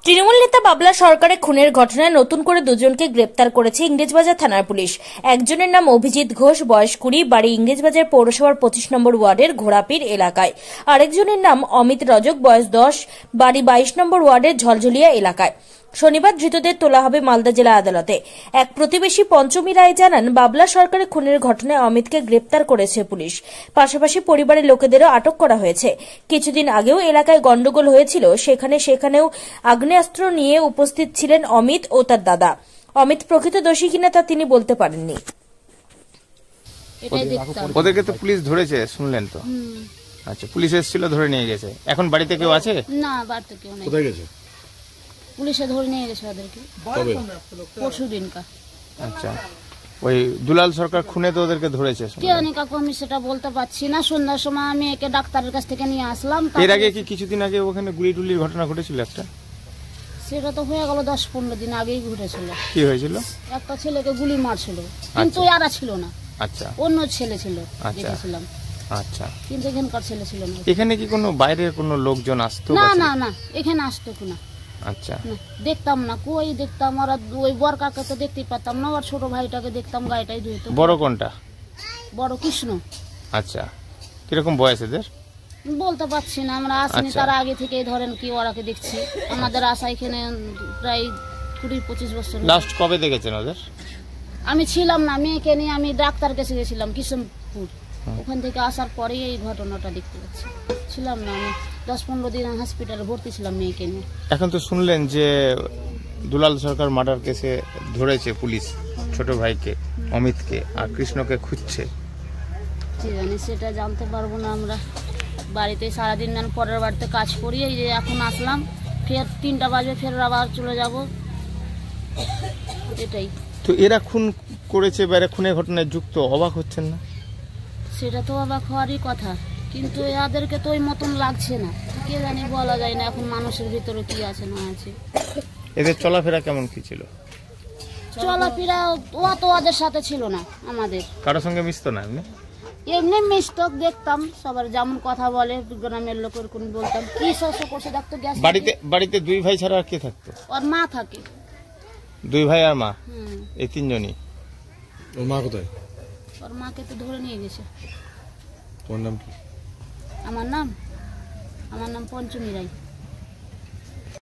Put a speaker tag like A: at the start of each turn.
A: তৃণমূল নেতা বাবলা সরকারের খুনের ঘটনায় নতুন করে দুজনকে গ্রেপ্তার করেছে ইংরেজবাজার থানার পুলিশ। একজনের নাম অভিজিৎ ঘোষ, বয়স 20, বাড়ি ইংরেজবাজার পৌরসভার 25 নম্বর ওয়ার্ডের ঘোড়াপীর এলাকায়। আরেকজনের নাম অমিত রজক, বয়স 10, বাড়ি 22 নম্বর ওয়ার্ডের ঝলঝলিয়া এলাকায়। শনিবার ধৃতদের তোলা হবে মালদা জেলা আদালতে। এক প্রতিবেশী পঞ্চমী রায় জানান, বাবলা সরকারের খুনের ঘটনায় অমিতকে গ্রেপ্তার করেছে পুলিশ। পাশাপাশি পরিবারের লোকেদেরও আটক করা হয়েছে। কিছুদিন আগেও এলাকায় গন্ডগোল হয়েছিল, সেখানেও আগ্নেয়াস্ত্র নিয়ে উপস্থিত ছিলেন অমিত ও তার দাদা। অমিত প্রকৃত দোষী কিনা তা তিনি বলতে পারেননি।
B: ওদেরকে তো পুলিশ ধরেছে শুনলেন তো? আচ্ছা, পুলিশ এসেছিল, ধরে নিয়ে গেছে। এখন বাড়িতে কেউ আছে?
C: না, বাড়িতে কেউ নেই।
D: কোথায় গেছে?
C: পুলিশে ধরে নিয়ে গেছে ওদেরকে পরশু দিনকা।
B: আচ্ছা, ওই দুলাল সরকার খুনে তো ওদেরকে ধরেছে।
C: কে জানি কাকু, আমি সেটা বলতে পারছি না। সন্ধ্যার সময় আমি একে ডাক্তারের কাছ থেকে নিয়ে আসলাম।
B: এর আগে কি কিছুদিন আগে ওখানে গুলি টুলির ঘটনা ঘটেছিল একটা?
C: সেটা তো হয়ে গেল 10-15 দিন আগেই ঘটেছিল।
B: কি হয়েছিল?
C: একটা ছেলেকে গুলি মারছিল, কিন্তু এরা ছিল না।
B: আচ্ছা,
C: অন্য ছেলে ছিল, দেখেছিলাম।
B: আচ্ছা,
C: কিন্তু এখানকার ছেলে ছিল না।
B: এখানে কি কোনো বাইরের কোনো লোকজন আসতো?
C: না না না, এখানে আসতো না।
B: আচ্ছা,
C: দেখতাম না, কই দেখতাম। ওরা ওই বর কাকে তো দেখতেই পারতাম না। ওর ছোট ভাইটাকে দেখতাম, গায়েটাই ধুইতো।
B: বড় কোনটা?
C: বড় কৃষ্ণ।
B: আচ্ছা, কিরকম বয়স এদের?
C: বলতে পারছি না, আমরা আসিনি। তার আগে থেকেই ধরেন কি ওরাকে দেখছি। আমাদের আশা এখানে প্রায় 20-25 বছর।
B: লাস্ট কবে দেখেছেন ওদের?
C: আমি ছিলাম না, মেয়েকে নিয়ে আমি ডাক্তার কাছে গেছিলাম কিশোরপুর। ওখান থেকে আসার পরেই এই ঘটনাটা দেখতে পাচ্ছি। ছিলাম না, আমি 10-15 দিন হসপিটালে ভর্তি ছিলাম মেয়েকে নিয়ে।
B: এখন তো শুনলেন যে দুলাল সরকার মার্ডার কেসে ধরেছে পুলিশ ছোট ভাইকে অমিতকে, আর কৃষ্ণকে খুঁজছে।
C: কি জানি, সেটা জানতে পারবো না। আমরা বাড়িতে সারাদিন পরের বাড়িতে কাজ করি, এই যে এখন আসলাম, ফের 3টা বাজবে, ফের আবার চলে যাব। এটাই
B: তো এরা খুন করেছে বা এরা খুনের ঘটনায় যুক্ত, অবাক হচ্ছেন না?
C: সেটা তো অবাক হওয়ারই কথা, কিন্তু এদেরকে তো ওই মতন লাগছে না। কে জানি, বলা যায় না এখন মানুষের ভিতরে কি আছে না আছে।
B: এদের চলাফেরা কেমন কি ছিল?
C: চলাফেরা ও তো ওদের সাথে ছিল না। আমাদের
B: কারোর সঙ্গে মিশতো না?
C: এমনি মিষ্টক দেখতাম, সবার যেমন কথা বলে, গ্রামের লোকের কোন বলতাম কি শস্য করছে দেখতো।
B: বাড়িতে 2 ভাই ছাড়া আর কে থাকতো?
C: ওর মা থাকে।
B: 2 ভাই আর মা, এই 3 জনই।
D: ওর মা কোথায়?
C: ওর মাকে তো ধরে নিয়ে গেছে।
D: তোমার নাম কি?
C: আমার নাম পঞ্চমী রায়।